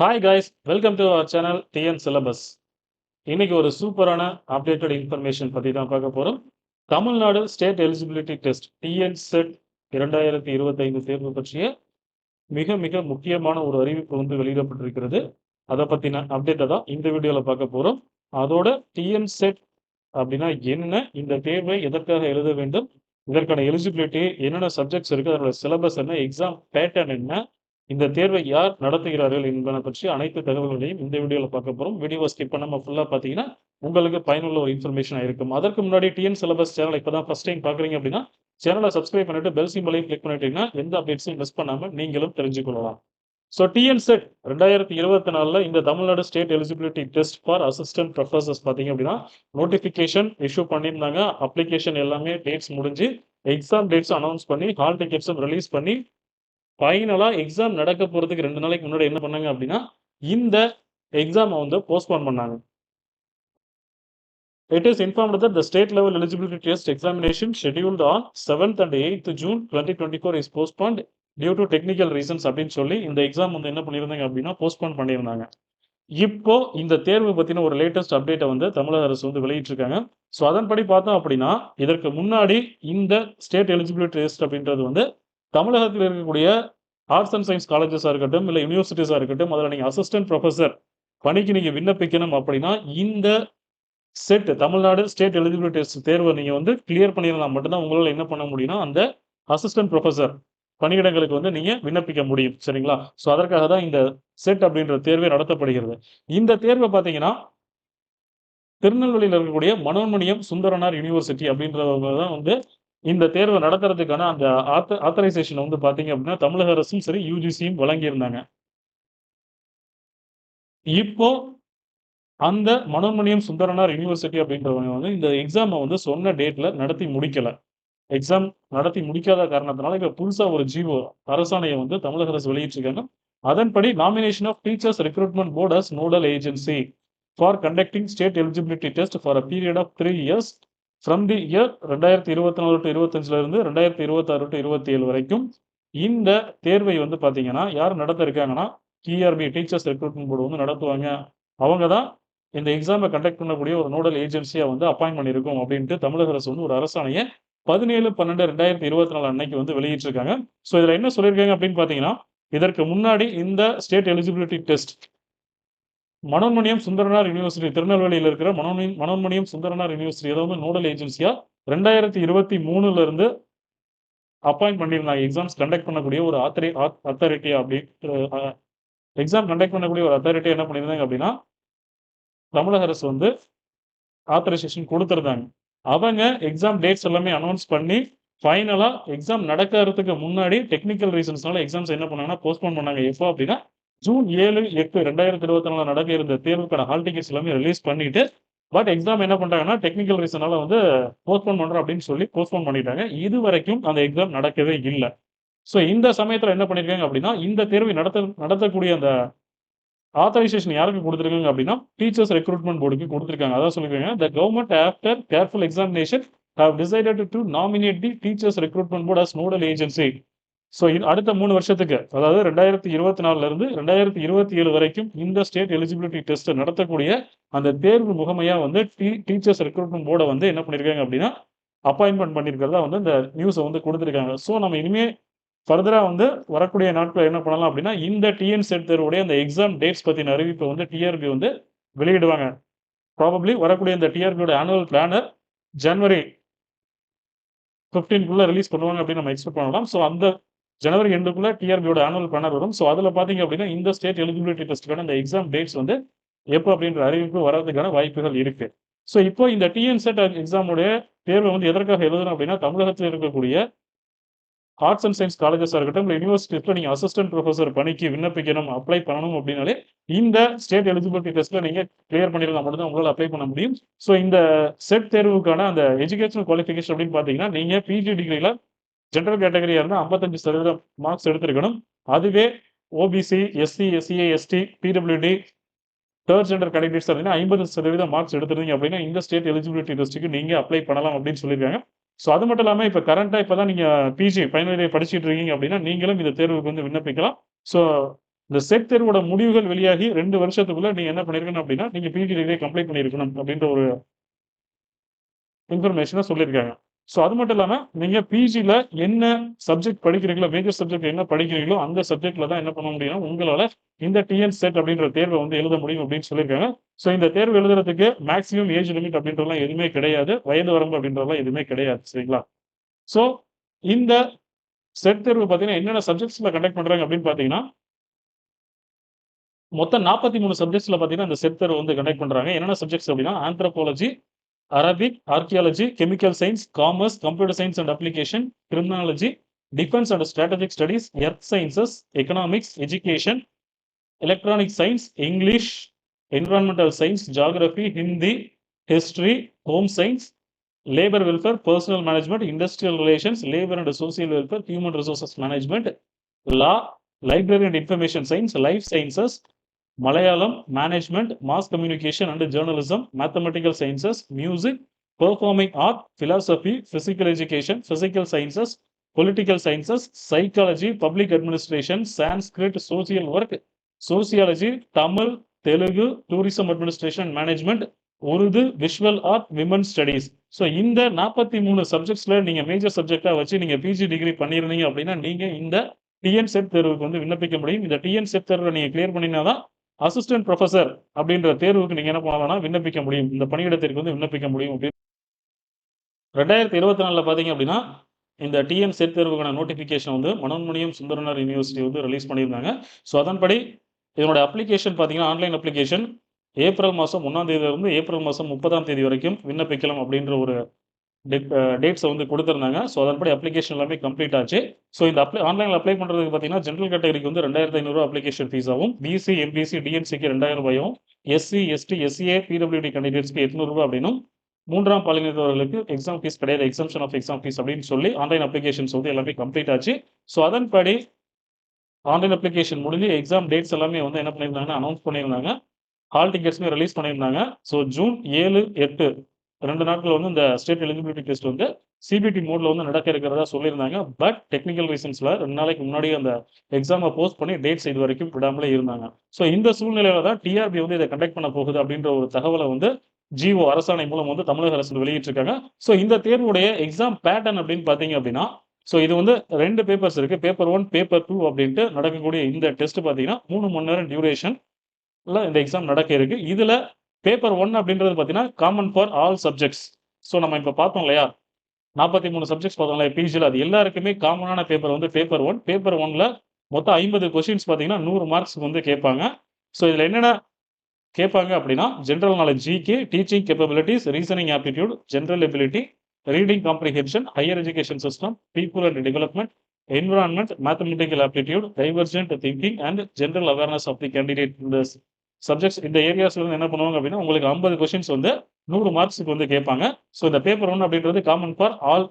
Hi guys, welcome to our channel TN syllabus. இன்னைக்கு ஒரு சூப்பரான அப்டேட்டட் இன்ஃபர்மேஷன் பற்றி தான் பார்க்க போகிறோம். Tamil Nadu state eligibility test TN set 2025 தேர்வு பற்றிய மிக மிக முக்கியமான ஒரு அறிவிப்பு வெளியிடப்பட்டிருக்கிறது. அதை பற்றின அப்டேட்டை தான் இந்த வீடியோவில் பார்க்க போகிறோம். அதோட டிஎன் செட் அப்படின்னா என்ன, இந்த தேர்வை எதற்காக எழுத வேண்டும், இதற்கான எலிஜிபிலிட்டி என்னென்ன சப்ஜெக்ட்ஸ் இருக்குது, அதோட சிலபஸ் என்ன, எக்ஸாம் பேட்டர்ன் என்ன, இந்த தேர்வை யார் நடத்துகிறார்கள் என்பதை பற்றி அனைத்து தகவல்களையும் இந்த வீடியோவில் பார்க்க போகிறோம். வீடியோவை ஸ்கிப் பண்ணாமல் ஃபுல்லாக பார்த்தீங்கன்னா உங்களுக்கு பயனுள்ள ஒரு இன்ஃபர்மேஷனாக இருக்கும். அதற்கு முன்னாடி டிஎன் சிலபஸ் சேனலை இப்போ தான் ஃபஸ்ட் டைம் பார்க்குறீங்க அப்படின்னா சேனலை சப்ஸ்கிரைப் பண்ணிட்டு பெல் சிம்பலையும் கிளிக் பண்ணிட்டீங்கன்னா எந்த அப்டேட்ஸையும் மிஸ் பண்ணாமல் நீங்களும் தெரிஞ்சுக்கொள்ளலாம். ஸோ டிஎன் செட் 2024 இந்த Tamil Nadu state eligibility test for assistant professors பார்த்தீங்க அப்படின்னா நோட்டிஃபிகேஷன் இஷ்யூ பண்ணியிருந்தாங்க. அப்ளிகேஷன் எல்லாமே டேட்ஸ் முடிஞ்சு எக்ஸாம் டேட்ஸ் அனௌன்ஸ் பண்ணி ஹால் டிக்கெட்ஸும் ரிலீஸ் பண்ணி ஃபைனலா எக்ஸாம் நடக்க போறதுக்கு 2 நாளைக்கு முன்னாடி என்ன பண்ணாங்க அப்படின்னா, இந்த எக்ஸாம போஸ்ட்போன் பண்ணாங்க. It is informed that the state level eligibility test examination scheduled on 7th and 8th June 2024 is postponed due to technical reasons அப்படின்னு சொல்லி இந்த எக்ஸாம் என்ன பண்ணியிருந்தாங்க அப்படின்னா போஸ்ட்போன் பண்ணியிருந்தாங்க. இப்போ இந்த தேர்வு பத்தின ஒரு லேட்டஸ்ட் அப்டேட்டை தமிழக அரசு வெளியிட்டிருக்காங்க. ஸோ அதன்படி பார்த்தோம் அப்படின்னா இதற்கு முன்னாடி இந்த ஸ்டேட் எலிஜிபிலிட்டி டெஸ்ட் அப்படின்றது தமிழகத்தில் இருக்கக்கூடிய ஆர்ட்ஸ் அண்ட் சயின்ஸ் காலேஜஸாக இருக்கட்டும், இல்லை யூனிவர்சிட்டிஸாக இருக்கட்டும், அதில் நீங்கள் அசிஸ்டன்ட் ப்ரொஃபஸர் பணிக்கு நீங்கள் விண்ணப்பிக்கணும் அப்படின்னா இந்த set Tamil Nadu state eligibility test தேர்வை நீங்கள் கிளியர் பண்ணியிருந்தால் மட்டும்தான் உங்களால் என்ன பண்ண முடியும்னா அந்த அசிஸ்டன்ட் ப்ரொஃபஸர் பணியிடங்களுக்கு நீங்கள் விண்ணப்பிக்க முடியும். சரிங்களா? ஸோ அதற்காக தான் இந்த செட் அப்படின்ற தேர்வை நடத்தப்படுகிறது. இந்த தேர்வை பார்த்தீங்கன்னா திருநெல்வேலியில் இருக்கக்கூடிய மனோன்மணியம் சுந்தரனார் யூனிவர்சிட்டி அப்படின்றவங்க தான் இந்த தேர்வை நடத்துறதுக்கான அந்த ஆத்தரைசேஷன் பார்த்தீங்க அப்படின்னா தமிழக அரசும் சரி யூஜிசியும் வழங்கியிருந்தாங்க. இப்போ அந்த மனோன்மணியம் சுந்தரனார் யூனிவர்சிட்டி அப்படின்றவங்க இந்த எக்ஸாமை சொன்ன டேட்ல நடத்தி முடிக்கல. எக்ஸாம் நடத்தி முடிக்காத காரணத்தினால இப்ப புதுசா ஒரு ஜிஓ அரசாணையை தமிழக அரசு வெளியிட்டிருக்காங்க. அதன்படி nomination of teachers recruitment board as nodal agency for conducting state eligibility test for a period of 3 years from the year 2024 to 25 இருந்து 2026 டு 27 வரைக்கும் இந்த தேர்வை பார்த்தீங்கன்னா யார் நடத்த இருக்காங்கன்னா டிஆர்பி டீச்சர்ஸ் ரெக்ரூட்மெண்ட் போர்டு நடத்துவாங்க. அவங்க தான் இந்த எக்ஸாமை கண்டக்ட் பண்ணக்கூடிய ஒரு நோடல் ஏஜென்சியா அப்பாயின்ட் பண்ணியிருக்கோம் அப்படின்ட்டு தமிழக அரசு ஒரு அரசாணையை 17/12/2024 அன்னைக்கு வெளியிட்டிருக்காங்க. ஸோ இதில் என்ன சொல்லியிருக்காங்க அப்படின்னு பார்த்தீங்கன்னா இதற்கு முன்னாடி இந்த state eligibility test Manonmaniam Sundaranar university திருநெல்வேலியில் இருக்கிற மனோன்மணியம் சுந்தரனார் யூனிவர்சிட்டி ஏதாவது நோடல் ஏஜென்சியா 2023 இருந்து அப்பாயிண்ட் பண்ணியிருந்தாங்க. எக்ஸாம்ஸ் கண்டக்ட் பண்ணக்கூடிய ஒரு அத்தாரிட்டி அப்படி எக்ஸாம் கண்டக்ட் பண்ணக்கூடிய ஒரு அத்தாரிட்டி என்ன பண்ணியிருந்தாங்க அப்படின்னா தமிழக அரசு ஆத்தரைசேஷன் கொடுத்துருந்தாங்க. அவங்க எக்ஸாம் டேட்ஸ் எல்லாமே அனௌன்ஸ் பண்ணி ஃபைனலா எக்ஸாம் நடக்கிறதுக்கு முன்னாடி டெக்னிக்கல் ரீசன்ஸ்னால எக்ஸாம்ஸ் என்ன பண்ணாங்கன்னா போஸ்ட்போன் பண்ணாங்க. எப்போ அப்படின்னா ஜூன் 7, 8, 2024 நடக்க இருந்த தேர்வுக்கான ஹால் டிக்கெட்ஸ் எல்லாமே ரிலீஸ் பண்ணிட்டு பட் எக்ஸாம் என்ன பண்றாங்கன்னா டெக்னிக்கல் ரீசனால போஸ்ட்போன் பண்றோம் அப்படின்னு சொல்லி போஸ்ட்போன் பண்ணிட்டாங்க. இது வரைக்கும் அந்த எக்ஸாம் நடக்கவே இல்லை. ஸோ இந்த சமயத்தில் என்ன பண்ணியிருக்காங்க அப்படின்னா இந்த தேர்வை நடத்தக்கூடிய அந்த ஆத்தரைசேஷன் யாருக்கு கொடுத்துருக்காங்க அப்படின்னா டீச்சர்ஸ் ரெக்ரூட்மெண்ட் போர்டுக்கு கொடுத்துருக்காங்க. அதான் சொல்லியிருக்காங்க the government after careful examination have decided to nominate the teachers recruitment board as nodal agency. So அடுத்த 3 வருஷத்துக்கு அதாவது 2024 இருந்து 2027 வரைக்கும் இந்த ஸ்டேட் எலிஜிபிலிட்டி டெஸ்ட் நடத்தக்கூடிய அந்த தேர்வு முகமையா டீச்சர்ஸ் ரெக்ரூட்மெண்ட் போர்டை என்ன பண்ணியிருக்காங்க அப்படின்னா அப்பாயின்மெண்ட் பண்ணியிருக்கிறதா இந்த நியூஸை கொடுத்துருக்காங்க. ஸோ நம்ம இனிமே ஃபர்தரா வரக்கூடிய நாட்கள் என்ன பண்ணலாம் அப்படின்னா இந்த டிஎன் செட் தேர்வுடைய அந்த எக்ஸாம் டேட்ஸ் பற்றின அறிவிப்பை டிஆர்பி வெளியிடுவாங்க. ப்ராபப்ளி வரக்கூடிய இந்த டிஆர்பியோட ஆனுவல் பிளானர் ஜனவரி 15 ரிலீஸ் பண்ணுவாங்க அப்படின்னு நம்ம எக்ஸ்பெக்ட் பண்ணலாம். ஸோ அந்த ஜனவரி எண்டுக்குள்ள டிஆர்பியோட ஆனுவல் பிளானர் வரும். ஸோ அதில் பார்த்தீங்க அப்படின்னா இந்த ஸ்டேட் எலிஜிபிலிட்டி டெஸ்ட்டுக்கான இந்த எக்ஸாம் டேட்ஸ் எப்போ அப்படின்ற அறிவிப்பு வர்றதுக்கான வாய்ப்புகள் இருக்கு. ஸோ இப்போ இந்த டிஎன் செட் எக்ஸாமுடைய தேர்வை எதற்காக எழுதணும் அப்படின்னா தமிழகத்தில் இருக்கக்கூடிய ஆர்ட்ஸ் அண்ட் சயின்ஸ் காலேஜஸாக இருக்கட்டும், இல்லை யூனிவர்சிட்டிஸில் நீங்கள் அசிஸ்டன்ட் ப்ரொஃபஸர் பணிக்கு விண்ணப்பிக்கணும் அப்ளை பண்ணணும் அப்படின்னாலே இந்த ஸ்டேட் எலிஜிபிலிட்டி டெஸ்ட்டில் நீங்கள் கிளியர் பண்ணியிருந்தா மட்டும்தான் உங்களால் அப்ளை பண்ண முடியும். ஸோ இந்த செட் தேர்வுக்கான அந்த எஜுகேஷனல் குவாலிஃபிகேஷன் அப்படின்னு பார்த்தீங்கன்னா நீங்கள் பிஜி டிகிரியில் ஜென்ரல் கேட்டகரியாக இருந்தால் 55% மார்க்ஸ் எடுத்திருக்கணும். அதுவே ஓபிசி, எஸ்சி, எஸ்சிஏ, எஸ்டி, பிடபிள்யூடி, தேர்ட் ஜெண்டர் கேட்டகரிஸ் இருந்தீங்கன்னா 50% மார்க்ஸ் எடுத்திருந்தீங்க அப்படின்னா இந்த ஸ்டேட் எலிஜிபிலிட்டி டெஸ்ட்டுக்கு நீங்கள் அப்ளை பண்ணலாம் அப்படின்னு சொல்லியிருக்காங்க. ஸோ அது மட்டும் இல்லாமல் இப்போ கரண்ட்டாக இப்போ தான் நீங்கள் பிஜி ஃபைனல் இயர் படிச்சுட்டு இருக்கீங்க அப்படின்னா நீங்களும் இந்த தேர்வுக்கு விண்ணப்பிக்கலாம். ஸோ இந்த செட் தேர்வோட முடிவுகள் வெளியாகி 2 வருஷத்துக்குள்ள நீங்க என்ன பண்ணியிருக்கணும் அப்படின்னா, நீங்க பிஜி டிகிரியை கம்ப்ளீட் பண்ணியிருக்கணும் அப்படின்ற ஒரு இன்ஃபர்மேஷன சொல்லியிருக்காங்க. ஸோ அது மட்டும் இல்லாம, நீங்க பிஜில என்ன சப்ஜெக்ட் படிக்கிறீங்களோ, மேஜர் சப்ஜெக்ட் என்ன படிக்கிறீங்களோ, அந்த சப்ஜெக்ட்ல தான் என்ன பண்ண முடியும்னா, உங்களால இந்த டிஎன் செட் அப்படின்ற தேர்வ வந்து எழுத முடியும் அப்படின்னு சொல்லியிருக்காங்க. ஸோ இந்த தேர்வு எழுதுறதுக்கு மேக்ஸிமம் ஏஜ் லிமிட் அப்படின்றதெல்லாம் எதுவுமே கிடையாது. வயது வரம்பு அப்படின்றதெல்லாம் எதுவுமே கிடையாது. சரிங்களா? ஸோ இந்த செட் தேர்வு பார்த்தீங்கன்னா, என்னென்ன சப்ஜெக்ட்ஸ்ல கண்டக்ட் பண்றாங்க அப்படின்னு பார்த்தீங்கன்னா, மொத்தம் 43 சப்ஜெக்ட்ஸ்ல பார்த்தீங்கன்னா, இந்த செட் தேர்வு வந்து கண்டக்ட் பண்றாங்க. என்னென்ன சப்ஜெக்ட்ஸ் அப்படின்னா, anthropology, Arabic, Archaeology, Chemical Science, Commerce, Computer Science and Application, Criminology, Defense and Strategic Studies, Earth Sciences, Economics, Education, Electronic Science, English, Environmental Science, Geography, Hindi, History, Home Science, Labor Welfare, Personal Management, Industrial Relations, Labor and Social Welfare, Human Resources Management, Law, Library and Information Science, Life Sciences, Malayalam, Management, Mass Communication and Journalism, Mathematical Sciences, Music, Performing Art, Philosophy, Physical Education, Physical Sciences, Political Sciences, Psychology, Public Administration, Sanskrit, Social Work, Sociology, Tamil, Telugu, Tourism Administration and Management, Urdu, Visual Art, Women's Studies. So இந்த 43 சப்ஜெக்ட்ஸ்ல நீங்க major சப்ஜெக்டா வச்சு நீங்க PG degree பண்ணியிருந்தீங்க அப்படின்னா, நீங்க இந்த TN set தேர்வுக்கு வந்து விண்ணப்பிக்க முடியும். இந்த டிஎன் செட் தேர்வை நீங்க கிளியர் பண்ணினா தான் அசிஸ்டன்ட் ப்ரொஃபசர் அப்படின்ற தேர்வுக்கு நீங்க என்ன பண்ணலாம்னா விண்ணப்பிக்க முடியும். இந்த பணியிடத்திற்கு வந்து விண்ணப்பிக்க முடியும் அப்படின்னு 2024ல பார்த்தீங்க அப்படின்னா, இந்த டிஎன் செட் தேர்வுக்கான நோட்டிஃபிகேஷன் வந்து மனோன்மணியம் சுந்தரனார் யூனிவர்சிட்டி வந்து ரிலீஸ் பண்ணியிருந்தாங்க. ஸோ அதன்படி இதனோட அப்ளிகேஷன் பார்த்தீங்கன்னா, ஆன்லைன் அப்ளிகேஷன் ஏப்ரல் மாதம் 1ஆம் தேதியிலிருந்து ஏப்ரல் மாதம் 30ஆம் தேதி வரைக்கும் விண்ணப்பிக்கலாம் அப்படின்ற ஒரு டேட்ஸை வந்து கொடுத்துருந்தாங்க. ஸோ அதன்படி அப்ளிகேஷன் எல்லாமே கம்ப்ளீட் ஆச்சு. ஸோ இந்த ஆன்லைனில் அப்ளை பண்ணுறதுக்கு பார்த்தீங்கன்னா, ஜென்ரல் கேட்டகரிக்கு வந்து 2500 அப்ளிகேஷன் ஃபீஸ் ஆகும். பிசி, எம்பிசி, டிஎன்சிக்கு 2000 ரூபாயும், எஸ்சி, எஸ்டி, எஸ்சிஏ, பிடபிள்யூடி கேண்டிடேட்ஸ்க்கு 800 ரூபாய் அப்படின்னும், 3ஆம் பாலினத்தவர்களுக்கு எக்ஸாம் ஃபீஸ் கிடையாது, எக்ஸம்ஷன் ஆஃப் எக்ஸாம் ஃபீஸ் அப்படின்னு சொல்லி ஆன்லைன் அப்ளிகேஷன்ஸ் வந்து எல்லாமே கம்ப்ளீட் ஆச்சு. ஸோ அதன்படி ஆன்லைன் அப்ளிகேஷன் முடிஞ்சு எக்ஸாம் டேட்ஸ் எல்லாமே வந்து என்ன பண்ணியிருந்தாங்கன்னா அனௌன்ஸ் பண்ணியிருந்தாங்க. ஹால் டிக்கெட்ஸுமே ரிலீஸ் பண்ணியிருந்தாங்க. ஸோ ஜூன் 7, 8 2 நாட்கள் வந்து இந்த ஸ்டேட் எலிஜிபிலிட்டி டெஸ்ட் வந்து சிபிடி மோட்ல வந்து நடக்க இருக்கிறதா சொல்லியிருந்தாங்க. பட் டெக்னிக்கல் ரீசன்ஸ்ல 2 நாளைக்கு முன்னாடியே அந்த எக்ஸாமை போஸ்ட் பண்ணி டேட்ஸ் இது வரைக்கும் விடாமலே இருந்தாங்க. ஸோ இந்த சூழ்நிலையில தான் டிஆர்பி வந்து இதை கண்டக்ட் பண்ண போகுது அப்படின்ற ஒரு தகவலை வந்து ஜிஓ அரசாணை மூலம் வந்து தமிழக அரசு வெளியிட்டிருக்காங்க. ஸோ இந்த தேர்வுடைய எக்ஸாம் பேட்டர்ன் அப்படின்னு பார்த்தீங்க அப்படின்னா, ஸோ இது வந்து 2 பேப்பர்ஸ் இருக்கு. பேப்பர் 1, பேப்பர் 2 அப்படின்ட்டு நடக்கக்கூடிய இந்த டெஸ்ட் பார்த்தீங்கன்னா 3 மணி நேரம் டியூரேஷன் இந்த எக்ஸாம் நடக்க இருக்கு. இதுல பேப்பர் 1 அப்படின்றது பார்த்தீங்கன்னா common for all subjects. So நம்ம இப்போ பார்த்தோம் இல்லையா, 43 சப்ஜெக்ட்ஸ் பார்த்தோம் இல்லையா பிஜியில், அது எல்லாருக்குமே காமனான பேப்பர் வந்து பேப்பர் 1. பேப்பர் 1ல மொத்தம் 50 கொஸ்டின்ஸ் பார்த்தீங்கன்னா 100 மார்க்ஸ்க்கு வந்து கேட்பாங்க. ஸோ இதில் என்னென்ன கேட்பாங்க அப்படின்னா, general knowledge GK, teaching capabilities, reasoning aptitude, general ability, reading comprehension, higher education system, people and development, environment, mathematical aptitude, divergent thinking and general awareness of the candidate. இந்த subjects இந்த ஏரியாஸ்ல இருந்து என்ன பண்ணுவாங்க அப்படின்னா, உங்களுக்கு 50 கொஸ்டின்ஸ் வந்து 100 மார்க்ஸுக்கு வந்து கேட்பாங்க. ஸோ இந்த பேப்பர் 1 அப்படின்றது common for all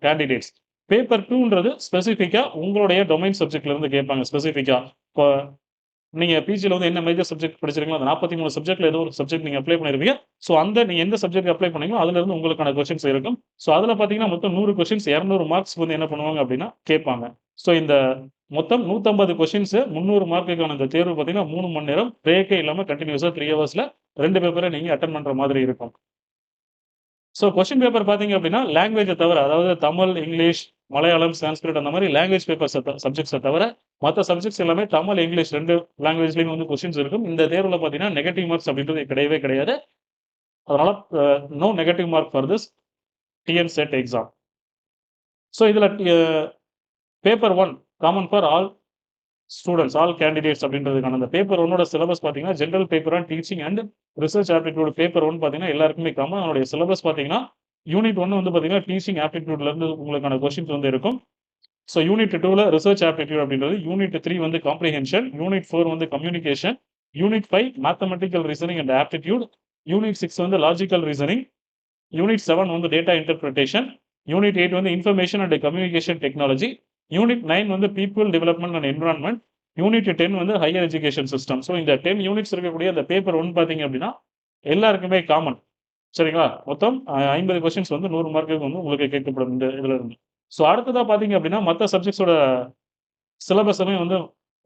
candidates. Paper 2ன்றது ஸ்பெசிஃபிக்கா உங்களுடைய டொமைன் சப்ஜெக்ட்ல இருந்து கேட்பாங்க. ஸ்பெசிஃபிக்கா இப்போ நீங்க பிஜியில் வந்து என்ன மேஜர் சப்ஜெக்ட் படிச்சிருக்கீங்களோ அந்த 43 சப்ஜெக்ட்ல ஏதோ ஒரு சப்ஜெக்ட் நீங்க அப்ளை பண்ணிருப்பீங்க. ஸோ அந்த நீங்க எந்த சப்ஜெக்ட் அப்ளை பண்ணீங்களோ அதுல இருந்து உங்களுக்கான கொஸ்டின்ஸ் இருக்கும். ஸோ அதுல பாத்தீங்கன்னா மொத்தம் 100 கொஸ்டின்ஸ் 200 மார்க்ஸ் வந்து என்ன பண்ணுவாங்க அப்படின்னா கேட்பாங்க. ஸோ இந்த மொத்தம் 150 கொஸ்டின்ஸ் 300 மார்க்குக்கான இந்த தேர்வு பார்த்தீங்கன்னா 3 மணி நேரம் பிரேக்கே இல்லாமல் கண்டினியூஸாக 3 ஹவர்ஸ்ல 2 பேப்பரை நீங்கள் அட்டன் பண்ணுற மாதிரி இருக்கும். ஸோ கொஸ்டின் பேப்பர் பார்த்தீங்க அப்படின்னா லாங்குவேஜை தவிர, அதாவது தமிழ், இங்கிலீஷ், மலையாளம், சான்ஸ்கிரிட் அந்த மாதிரி லாங்குவேஜ் பேப்பர்ஸ் சப்ஜெக்ட்ஸை தவிர மற்ற சப்ஜெக்ட்ஸ் எல்லாமே தமிழ், இங்கிலீஷ் 2 லாங்குவேஜ்லையும் வந்து கொஸ்டின்ஸ் இருக்கும். இந்த தேர்வில் பார்த்தீங்கன்னா நெகட்டிவ் மார்க்ஸ் அப்படின்றது கிடையவே கிடையாது. அதனால no negative mark for this TN SET exam. So இதில் paper 1 common for all students, all candidates அப்படின்றதுக்கான அந்த பேப்பர் 1ஓட சிலபஸ் பார்த்தீங்கன்னா general paper and teaching and research aptitude paper 1 பார்த்தீங்கன்னா எல்லாருக்குமே காமன். அதனுடைய சிலபஸ் பார்த்தீங்கன்னா யூனிட் 1 வந்து பார்த்தீங்கன்னா டீச்சிங் ஆப்டிடியூட்ல இருந்து உங்களுக்கான கொஸ்டின்ஸ் வந்து இருக்கும். ஸோ யூனிட் 2ல ரிசர்ச் ஆப்டிடியூட் அப்படின்றது, யூனிட் 3 வந்து காம்ப்ரிஹென்ஷன், யூனிட் 4 வந்து communication, unit 5 mathematical reasoning and aptitude, unit 6 வந்து லாஜிக்கல் ரீசனிங், யூனிட் 7 வந்து டேட்டா இன்டர்பிரிட்டேஷன், யூனிட் 8 வந்து information and communication technology, unit 9 வந்து people development and environment, unit 10 வந்து ஹையர் எஜுகேஷன் சிஸ்டம். ஸோ இந்த 10 units இருக்கக்கூடிய அந்த பேப்பர் 1 பார்த்தீங்க அப்படின்னா எல்லாருக்குமே காமன். சரிங்களா? மொத்தம் 50 கொஸ்டின்ஸ் வந்து 100 மார்க்குக்கு வந்து உங்களுக்கு கேட்கப்படும் இந்த இதுல இருந்து. ஸோ அடுத்ததா பார்த்தீங்க அப்படின்னா மற்ற சப்ஜெக்ட்ஸோட சிலபஸ் எல்லாம் வந்து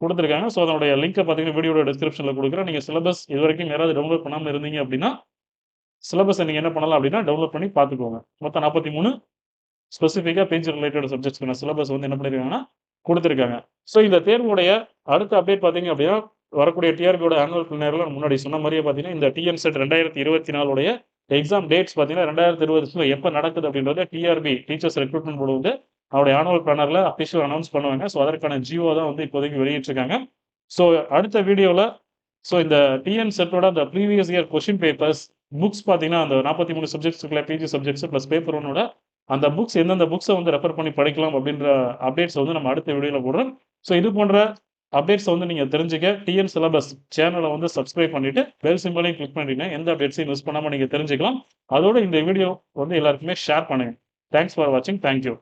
குடுத்துருக்காங்க. ஸோ அதனுடைய லிங்க்க பார்த்தீங்கன்னா, வீடியோட டிஸ்கிரிப்ஷன்ல குடுக்குறேன். நீங்க சிலபஸ் இதுவரைக்கும் யாராவது டவுன்லோட் பண்ணாம இருந்தீங்க அப்படின்னா, சிலபஸ நீங்க என்ன பண்ணலாம் அப்படின்னா, டவுன்லோட் பண்ணி பார்த்துக்கோங்க. மொத்தம் 43 ஸ்பெசிஃபிக்கா பேஜ் ரிலேட்டட் சப்ஜெக்ட்ஸ்க்கான சிலபஸ் வந்து என்ன பண்ணியிருக்காங்கன்னா, குடுத்துருக்காங்க. ஸோ இந்த தேர்வுடைய அடுத்த அப்டேட் பார்த்தீங்க அப்படின்னா, வரக்கூடிய டிஆர்பியோட ஆனுவல் பிளானர்ல முன்னாடி சொன்ன மாரியே பார்த்தீங்கன்னா, இந்த டிஎன் செட் 2024 உடைய எக்ஸாம் டேட்ஸ் பார்த்தீங்கன்னா, 2020 எப்ப நடக்குது அப்படின்றத டிஆர்பி டீச்சர்ஸ் ரெக்ரூட்மென்ட் போர்டு வந்து அவருடைய ஆனுவல் பிளானர்ல அஃபிஷியல் அனவுன்ஸ் பண்ணுவாங்க. ஸோ அதற்கான ஜியோ தான் வந்து இப்போதைக்கு வெளியிட்டிருக்காங்க. ஸோ அடுத்த வீடியோல இந்த டிஎன் செட்டோட அந்த previous year question papers, books பார்த்தீங்கன்னா, அந்த 43 சப்ஜெக்ட்ஸ் இருக்குல்ல, பிஜி சப்ஜெக்ட்ஸ் பிளஸ் பேப்பர் 1 ஓட அந்த புக்ஸ் எந்தெந்த புக்ஸ வந்து ரெஃபர் பண்ணி படிக்கலாம் அப்படின்ற அப்டேட்ஸ் வந்து நம்ம அடுத்த வீடியோல போடுறோம். ஸோ இது போன்ற அப்டேட்ஸ வந்து நீங்க தெரிஞ்சுக்க டிஎன் சிலபஸ் சேனல வந்து சப்ஸ்கிரைப் பண்ணிட்டு, பெல் சிம்பலையும் கிளிக் பண்ணிட்டீங்கன்னா, எந்த அப்டேட்ஸையும் மிஸ் பண்ணாம நீங்க தெரிஞ்சுக்கலாம். அதோட இந்த வீடியோ வந்து எல்லாருக்குமே ஷேர் பண்ணுங்க. தேங்க்ஸ் ஃபார் வாட்சிங். Thank you.